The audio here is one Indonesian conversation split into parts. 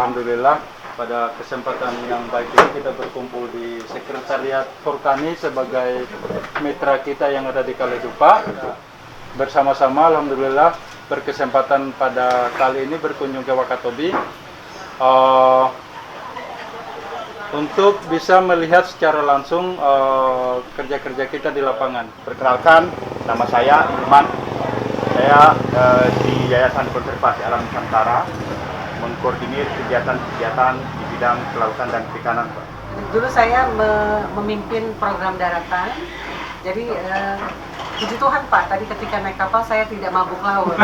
Alhamdulillah pada kesempatan yang baik ini kita berkumpul di Sekretariat Forkani sebagai mitra kita yang ada di Kaledupa. Bersama-sama Alhamdulillah berkesempatan pada kali ini berkunjung ke Wakatobi untuk bisa melihat secara langsung kerja-kerja kita di lapangan. Perkenalkan, nama saya Irman. Saya di Yayasan Konservasi Alam Nusantara mengkoordinir kegiatan-kegiatan di bidang kelautan dan perikanan. Dulu saya memimpin program daratan, jadi puji Tuhan Pak, tadi ketika naik kapal saya tidak mabuk laut,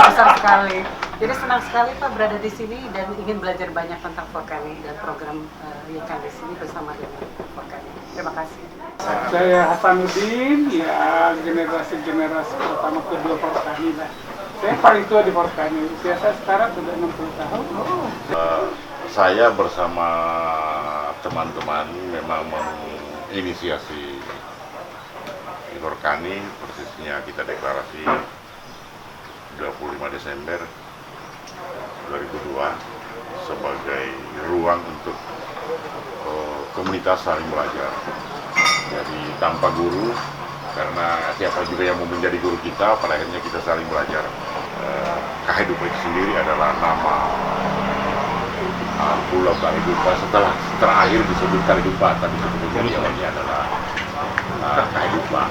besar sekali. Jadi senang sekali Pak berada di sini dan ingin belajar banyak tentang Forkani dan program ikan di sini bersama dengan Forkani. Terima kasih. Saya Hasanuddin, ya generasi pertama kedua Forkani lah. Saya paling tua di Forkani, usia saya sekarang sudah 60 tahun. Saya bersama teman-teman memang menginisiasi di Forkani, persisnya kita deklarasi 25 Desember 2002 sebagai ruang untuk komunitas saling belajar. Jadi tanpa guru, karena siapa juga yang mau menjadi guru kita, pada akhirnya kita saling belajar. Kahidupa itu sendiri adalah nama Pulau Kaledupa, setelah terakhir disebut Kaledupa, tapi sebetulnya di awalnya adalah Kahidupa.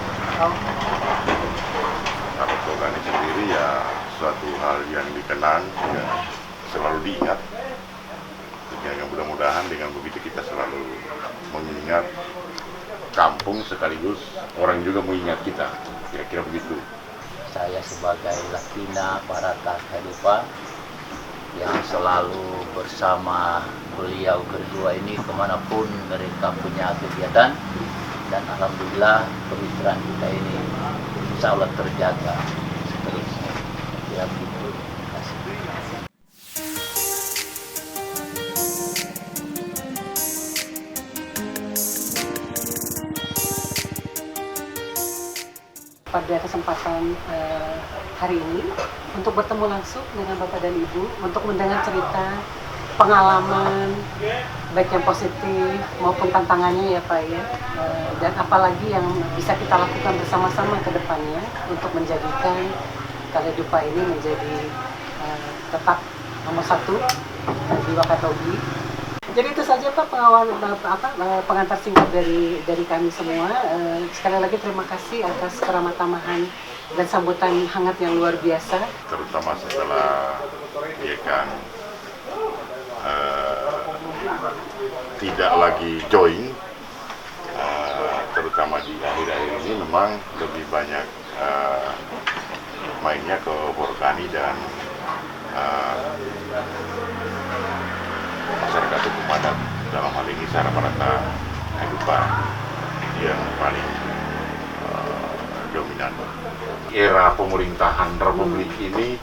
Kalau Forkani sendiri ya suatu hal yang dikenang, ya, selalu diingat. Yang mudah-mudahan dengan begitu kita selalu mengingat kampung sekaligus orang juga mengingat kita, kira-kira begitu. Saya sebagai Lakina Parata Kaledupa yang selalu bersama beliau berdua ini kemanapun mereka punya kegiatan, dan alhamdulillah kemitraan kita ini insya Allah terjaga seterusnya. Kira begitu. Terima kasih. Pada kesempatan hari ini untuk bertemu langsung dengan Bapak dan Ibu untuk mendengar cerita pengalaman baik yang positif maupun tantangannya ya Pak ya, dan apalagi yang bisa kita lakukan bersama-sama ke depannya untuk menjadikan Kaledupa ini menjadi tetap nomor 1 di Wakatobi. Jadi itu saja Pak pengantar singkat dari kami semua. Sekali lagi terima kasih atas keramah tamahan dan sambutan hangat yang luar biasa. Terutama setelah ya kan tidak lagi join, terutama di akhir-akhir ini memang lebih banyak mainnya ke Forkani dan masyarakat hukum adat, dalam hal ini secara Parata Kaledupa yang paling dominan. Era pemerintahan Republik ini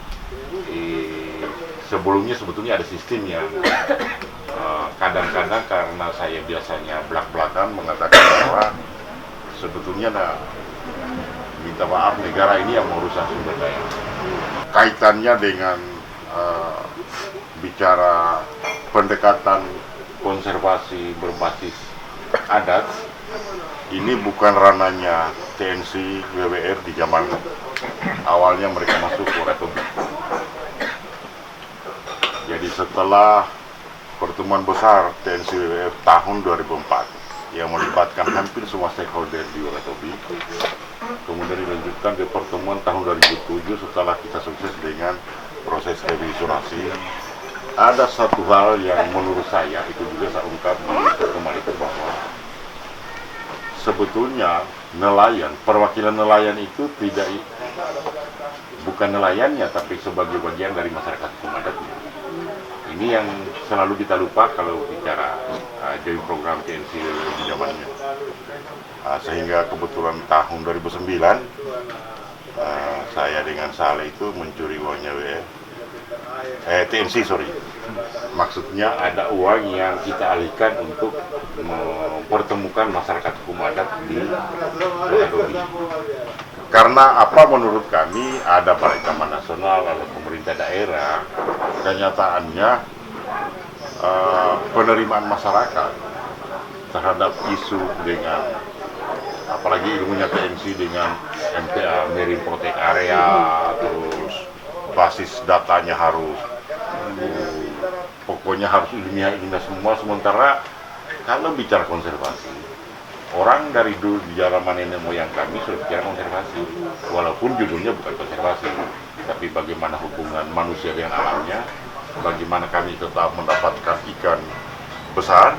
sebelumnya sebetulnya ada sistem yang kadang-kadang karena saya biasanya belak-belakan mengatakan bahwa sebetulnya minta maaf negara ini yang merusak sumber daya. Kaitannya dengan bicara pendekatan konservasi berbasis adat, ini bukan ranahnya TNC WWF di zaman awalnya mereka masuk ke Wakatobi. Jadi setelah pertemuan besar TNC WWF tahun 2004 yang melibatkan hampir semua stakeholder di Wakatobi, kemudian dilanjutkan di pertemuan tahun 2007 setelah kita sukses dengan proses revisorasi. Ada satu hal yang menurut saya itu juga saya ungkap di pertemuan itu, bahwa sebetulnya nelayan, perwakilan nelayan itu bukan nelayannya, tapi sebagai bagian dari masyarakat hukum adatnya. Ini yang selalu kita lupa kalau bicara joint program TNC di zamannya. Sehingga kebetulan tahun 2009 saya dengan Saleh itu mencuri uangnya TNC, sorry. Maksudnya ada uang yang kita alihkan untuk mempertemukan masyarakat hukum adat di Wakatobi. Karena apa, menurut kami ada Balai Taman Nasional, ada pemerintah daerah, kenyataannya penerimaan masyarakat terhadap isu dengan apalagi ilmunya TNC dengan MPA, Marine Protect Area, terus basis datanya harus pokoknya harus ilmiah semua. Sementara kalau bicara konservasi, orang dari dulu di zaman nenek moyang kami sudah bicara konservasi, walaupun judulnya bukan konservasi, tapi bagaimana hubungan manusia dengan alamnya, bagaimana kami tetap mendapatkan ikan besar,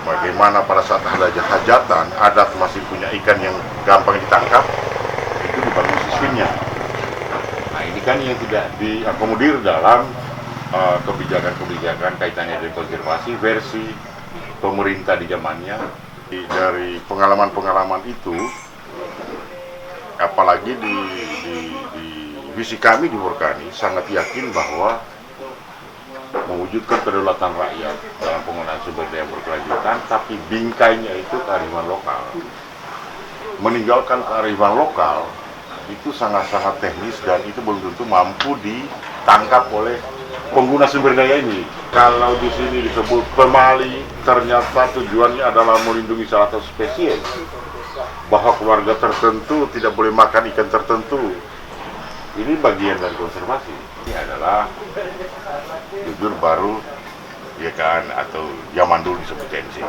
bagaimana pada saat ada hajatan adat masih punya ikan yang gampang ditangkap, itu dibangun sistemnya. Nah, ini kan yang tidak diakomodir dalam kebijakan-kebijakan kaitannya dengan konservasi versi pemerintah di zamannya. Dari pengalaman-pengalaman itu, apalagi di visi kami di Forkani sangat yakin bahwa mewujudkan kedaulatan rakyat dalam penggunaan sumber daya berkelanjutan, tapi bingkainya itu kearifan lokal. Meninggalkan kearifan lokal itu sangat-sangat teknis dan itu belum tentu mampu ditangkap oleh pengguna sumber daya ini. Kalau di sini disebut pemali, ternyata tujuannya adalah melindungi salah satu spesies, bahwa keluarga tertentu tidak boleh makan ikan tertentu. Ini bagian dari konservasi. Ini adalah jujur baru, ya kan, atau zaman dulu disebut TNC.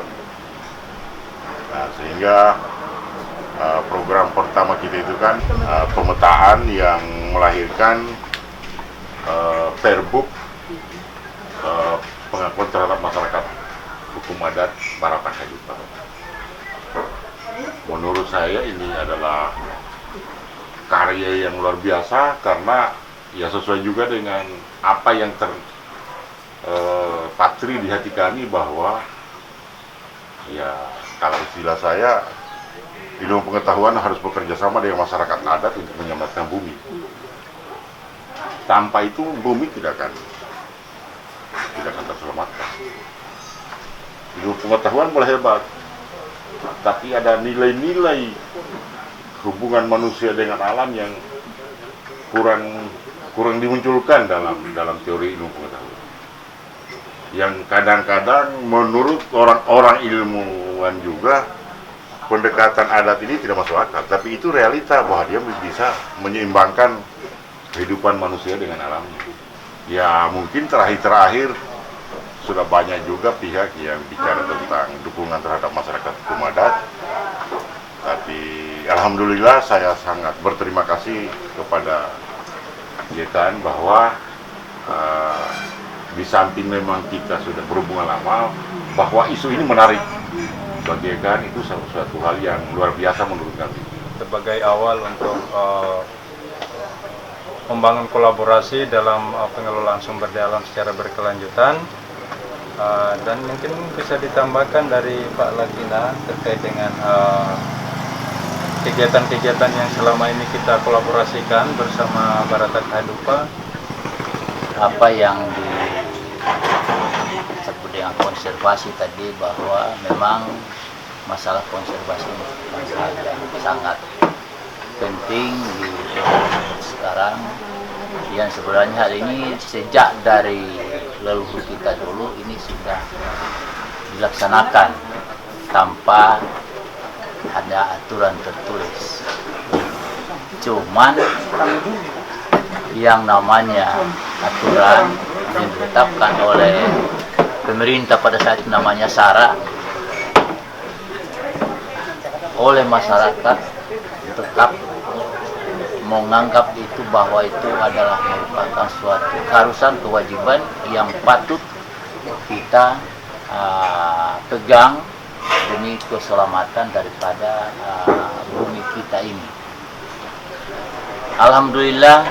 Nah, sehingga program pertama kita itu kan pemetaan yang melahirkan perbuk pengakuan terhadap masyarakat hukum adat Barata Kajupa. Menurut saya ini adalah karya yang luar biasa karena ya sesuai juga dengan apa yang terpatri di hati kami, bahwa ya kalau istilah saya, ilmu pengetahuan harus bekerja sama dengan masyarakat adat untuk menyelamatkan bumi. Tanpa itu bumi tidak akan terselamatkan. Ilmu pengetahuan boleh hebat, tapi ada nilai-nilai hubungan manusia dengan alam yang kurang dimunculkan dalam teori ilmu pengetahuan. Yang kadang-kadang menurut orang-orang ilmuwan juga pendekatan adat ini tidak masuk akal, tapi itu realita bahwa dia bisa menyeimbangkan kehidupan manusia dengan alamnya. Ya mungkin terakhir sudah banyak juga pihak yang bicara tentang dukungan terhadap masyarakat hukum adat, tapi alhamdulillah saya sangat berterima kasih kepada Yekan bahwa di samping memang kita sudah berhubungan lama, bahwa isu ini menarik bagi Yekan, itu suatu hal yang luar biasa menurut kami. Sebagai awal untuk membangun kolaborasi dalam pengelolaan sumber daya alam secara berkelanjutan, dan mungkin bisa ditambahkan dari Pak Lakina terkait dengan kegiatan-kegiatan yang selama ini kita kolaborasikan bersama Barata Kajupa. Apa yang disebut dengan konservasi tadi, bahwa memang masalah konservasi sangat penting di sekarang, yang sebenarnya hal ini sejak dari leluhur kita dulu ini sudah dilaksanakan tanpa ada aturan tertulis. Cuman yang namanya aturan yang ditetapkan oleh pemerintah pada saat itu namanya SARA, oleh masyarakat tetap menganggap itu bahwa itu adalah merupakan suatu keharusan, kewajiban yang patut kita pegang demi keselamatan daripada bumi kita ini. Alhamdulillah,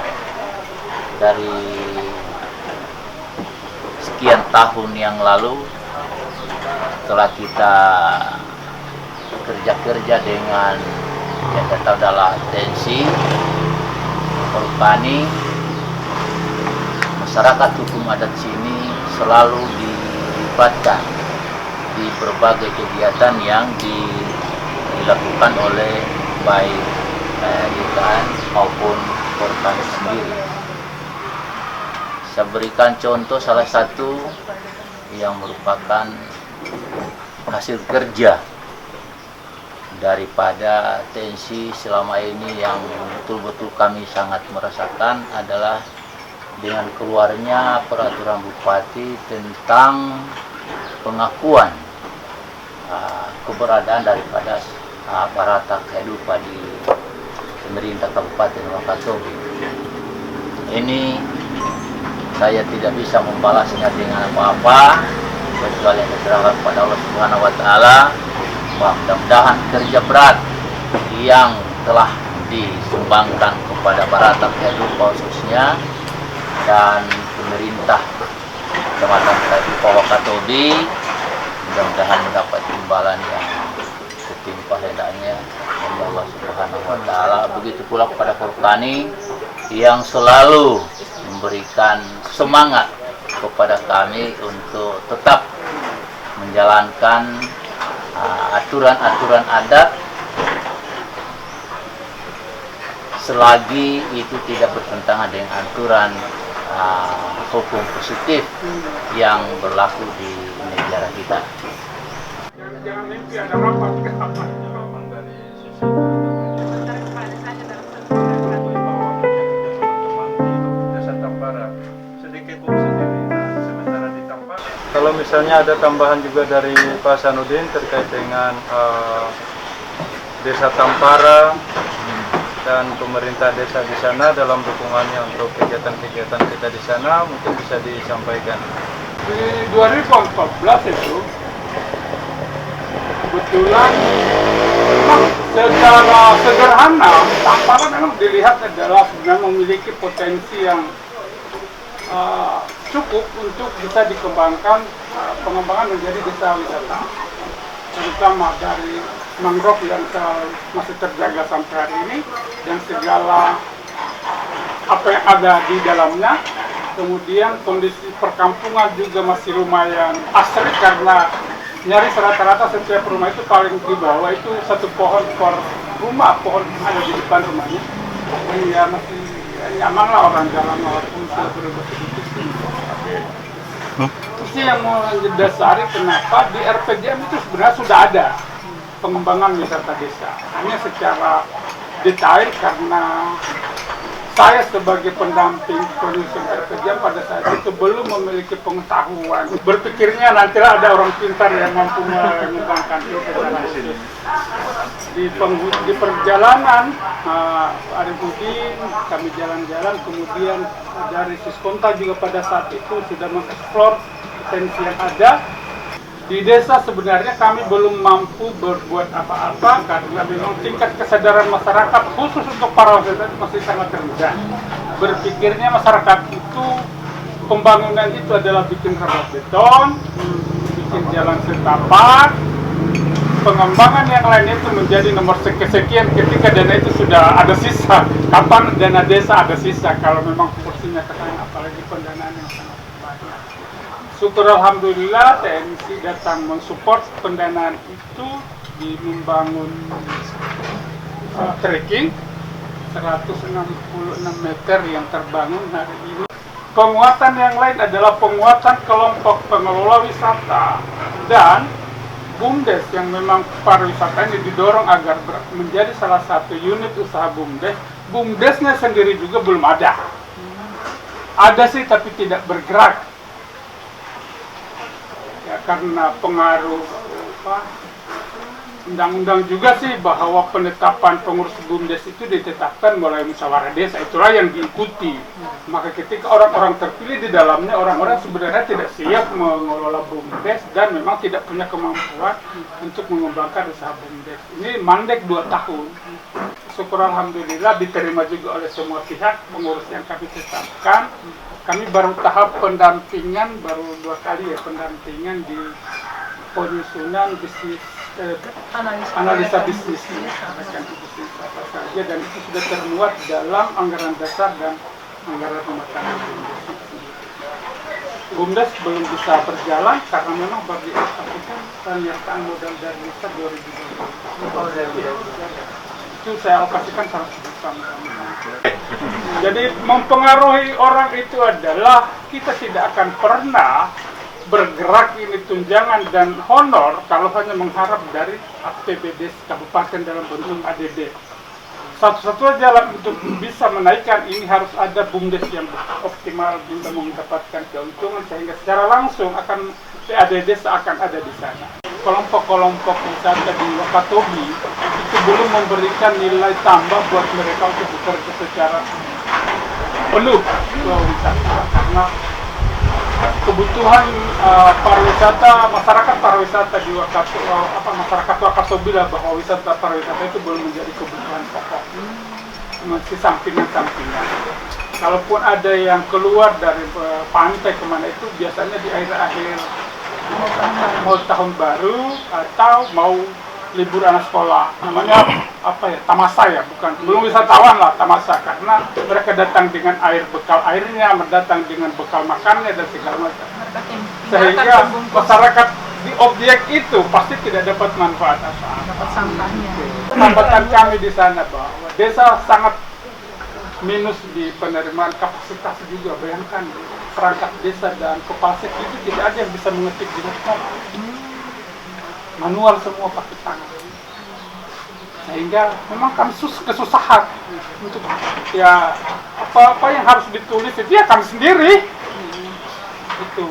dari sekian tahun yang lalu setelah kita kerja dengan yang kita tahu adalah TNC, Polkani, masyarakat hukum adat sini selalu dilibatkan di berbagai kegiatan yang dilakukan oleh baik YKN maupun Polkani sendiri. Saya berikan contoh salah satu yang merupakan hasil kerja daripada TNC selama ini yang betul-betul kami sangat merasakan adalah dengan keluarnya peraturan Bupati tentang pengakuan keberadaan daripada Baratak Hedupa di pemerintah Kabupaten Wakatobi. Ini saya tidak bisa membalasnya dengan apa-apa kecuali yang terserah kepada Allah Subhanahu wa Ta'ala. Mudah-mudahan kerja berat yang telah disumbangkan kepada Baratak Hedupa khususnya dan pemerintah Kecamatan Wakatobi mudah-mudahan mendapat imbalan yang setimpal hendaknya dari Allah Subhanahu wa Ta'ala. Begitu pula kepada Polkani yang selalu memberikan semangat kepada kami untuk tetap menjalankan aturan-aturan adat selagi itu tidak bertentangan dengan aturan hukum positif yang berlaku di negara kita. Jangan mimpi ada rapat. Kalau misalnya ada tambahan juga dari Pak Sanudin terkait dengan Desa Tampara dan pemerintah desa di sana dalam dukungannya untuk kegiatan-kegiatan kita di sana, mungkin bisa disampaikan. Di 2014 itu kebetulan memang secara sederhana Tampara memang dilihat adalah sebenarnya memiliki potensi yang cukup untuk bisa dikembangkan, pengembangan menjadi desa wisata, terutama dari mangrove yang masih terjaga sampai hari ini dan segala apa yang ada di dalamnya. Kemudian kondisi perkampungan juga masih lumayan asri karena nyaris rata-rata setiap rumah itu paling di bawah itu satu pohon per rumah, pohon ada di depan rumahnya. Ya masih nyaman lah orang jalan walaupun sudah berubah sedikit. Itu yang mendasari kenapa di RPJM itu sebenarnya sudah ada pengembangan wisata desa. Hanya secara detail karena saya sebagai pendamping penyusun RPJM pada saat itu belum memiliki pengetahuan. Berpikirnya nantilah ada orang pintar yang mampu mengembangkan itu secara khusus. Di perjalanan Arifudin, kami jalan-jalan, kemudian dari Siskonta juga pada saat itu sudah mengeksplor potensi yang ada. Di desa sebenarnya kami belum mampu berbuat apa-apa karena memang tingkat kesadaran masyarakat khusus untuk para wisata masih sangat rendah. Berpikirnya masyarakat itu pembangunan itu adalah bikin rebab beton, bikin jalan setapak, pengembangan yang lain itu menjadi nomor sekian ketika dana itu sudah ada sisa. Kapan dana desa ada sisa kalau memang porsinya kecil, apalagi pendanaan yang sangat banyak. Syukur alhamdulillah TNC datang mensupport pendanaan itu di membangun trekking 166 meter yang terbangun hari ini. Penguatan yang lain adalah penguatan kelompok pengelola wisata dan BUMDes yang memang pariwisata ini didorong agar menjadi salah satu unit usaha BUMDes. BUMDesnya sendiri juga belum ada. Ada sih tapi tidak bergerak. Ya, karena pengaruh undang-undang juga sih bahwa penetapan pengurus BUMDes itu ditetapkan melalui musyawarah desa, itulah yang diikuti. Maka ketika orang-orang terpilih di dalamnya, orang-orang sebenarnya tidak siap mengelola BUMDes dan memang tidak punya kemampuan untuk mengembangkan usaha BUMDes. Ini mandek 2 tahun. Syukur alhamdulillah diterima juga oleh semua pihak pengurus yang kami tetapkan. Kami baru tahap pendampingan, baru 2 kali ya pendampingan di penyusunan bisnis analisa bisnis apa saja, dan itu sudah termuat dalam anggaran dasar dan anggaran rumah tangga BUMDes. BUMDes belum bisa berjalan karena memang baru diaplikasikan penyertaan modal dari desa 2020. Itu saya alokasikan 100 juta. Jadi mempengaruhi orang itu adalah kita tidak akan pernah bergerak ini tunjangan dan honor kalau hanya mengharap dari APBD kabupaten dalam bentuk ADD. Satu-satunya jalan untuk bisa menaikkan ini harus ada BUMDes yang optimal untuk mendapatkan keuntungan sehingga secara langsung akan PADD seakan ada di sana. Kelompok-kelompok wisata di Wakatobi itu belum memberikan nilai tambah buat mereka untuk bekerja secara penuh ke wisata karena kebutuhan pariwisata, masyarakat pariwisata di masyarakat Wakatobi lah, bahwa wisata pariwisata itu belum menjadi kebutuhan pokok, masih sampingan-sampingan. Kalaupun ada yang keluar dari pantai kemana itu biasanya di akhir-akhir mau tahun baru atau mau libur anak sekolah, namanya tamasa ya, belum wisatawan lah, tamasa, karena mereka datang dengan bekal airnya, datang dengan bekal makannya dan segala macam, sehingga masyarakat di objek itu pasti tidak dapat manfaat apa-apa. Dapat sampahnya. Hambatan kami di sana bahwa desa sangat minus di penerimaan kapasitas juga. Bayangkan perangkat desa dan Kopasek itu tidak ada yang bisa mengetik di laptop. Manual semua pakai tangan, sehingga memang kami kesusahan untuk ya apa yang harus ditulis itu ya kami sendiri itu.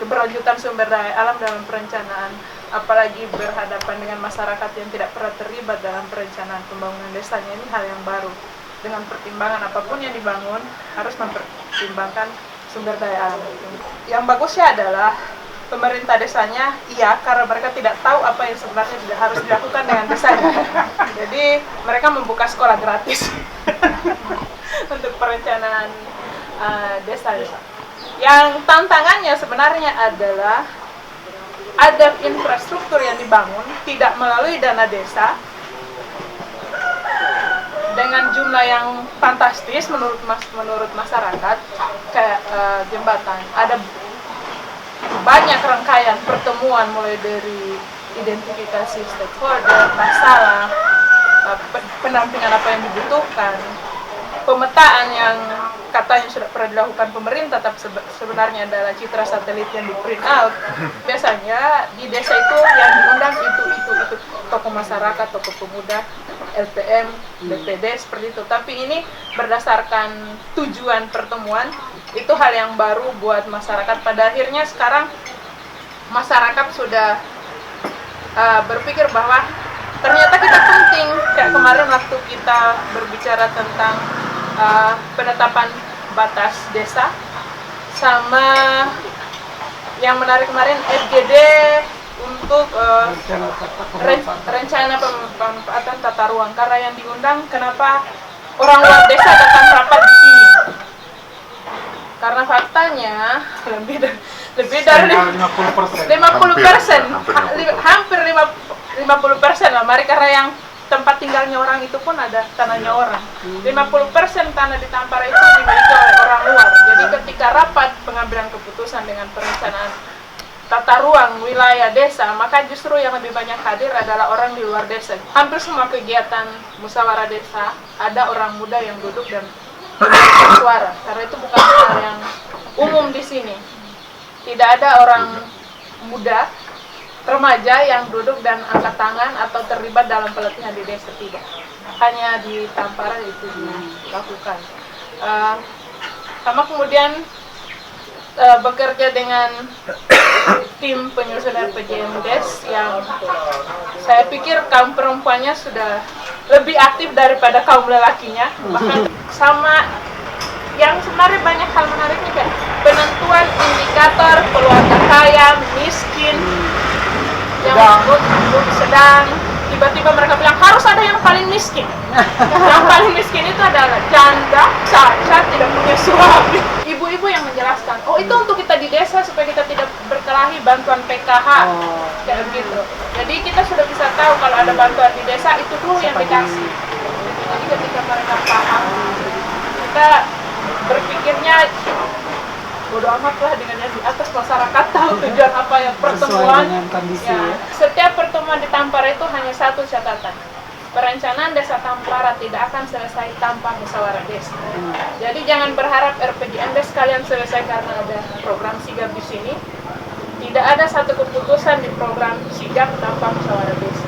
Keberlanjutan sumber daya alam dalam perencanaan, apalagi berhadapan dengan masyarakat yang tidak pernah terlibat dalam perencanaan pembangunan desanya, ini hal yang baru. Dengan pertimbangan apapun yang dibangun harus mempertimbangkan sumber daya alam. Yang bagusnya adalah pemerintah desanya iya, karena mereka tidak tahu apa yang sebenarnya harus dilakukan dengan desanya. Jadi mereka membuka sekolah gratis untuk perencanaan desa. Yang tantangannya sebenarnya adalah ada infrastruktur yang dibangun tidak melalui dana desa dengan jumlah yang fantastis menurut masyarakat, kayak jembatan. Ada banyak rangkaian pertemuan mulai dari identifikasi stakeholder, masalah, pendampingan apa yang dibutuhkan, pemetaan yang katanya sudah pernah dilakukan pemerintah, tapi sebenarnya adalah citra satelit yang di print out. Biasanya di desa itu yang diundang itu tokoh masyarakat, tokoh pemuda, LPM, BPD seperti itu. Tapi ini berdasarkan tujuan pertemuan, itu hal yang baru buat masyarakat. Pada akhirnya sekarang masyarakat sudah berpikir bahwa ternyata kita penting. Kayak kemarin waktu kita berbicara tentang penetapan batas desa, sama yang menarik kemarin FGD untuk rencana pemanfaatan tata ruang, karena yang diundang kenapa orang luar desa datang rapat di sini, karena faktanya lebih dari 50%, hampir 50% lah, mari, karena yang tempat tinggalnya orang itu pun ada tanahnya orang. 50% tanah di Tampara itu dimiliki oleh orang luar. Jadi ketika rapat pengambilan keputusan dengan perencanaan tata ruang wilayah desa, maka justru yang lebih banyak hadir adalah orang di luar desa. Hampir semua kegiatan musyawarah desa ada orang muda yang duduk dan bersuara, karena itu bukan hal yang umum di sini. Tidak ada orang muda remaja yang duduk dan angkat tangan atau terlibat dalam pelatihan di desa, tidak. Hanya di Tampara itu dilakukan. Sama kemudian bekerja dengan tim penyusun RPJM Des yang saya pikir kaum perempuannya sudah lebih aktif daripada kaum lelakinya. Bahkan sama yang sebenarnya banyak hal menariknya, kayak penentuan indikator keluarga kaya, miskin, yang sedang, tiba-tiba mereka bilang harus ada yang paling miskin. Yang paling miskin itu adalah janda, cacat, tidak punya suami. Ibu-ibu yang menjelaskan, oh itu untuk kita di desa supaya kita tidak berkelahi, bantuan PKH, kayak begitu. Jadi kita sudah bisa tahu kalau ada bantuan di desa itu dulu yang dikasih. Jadi ketika mereka paham, kita berpikirnya bodo amat lah dengan yang di atas, masyarakat tahu tujuan apa yang pertemuan. Dengan kondisi, Ya, setiap pertemuan di Tampara itu hanya satu catatan. Perencanaan Desa Tampara tidak akan selesai tanpa musyawarah desa. Jadi jangan berharap RPJM Des kalian selesai karena ada program sigap di sini. Tidak ada satu keputusan di program sigap tanpa musyawarah desa.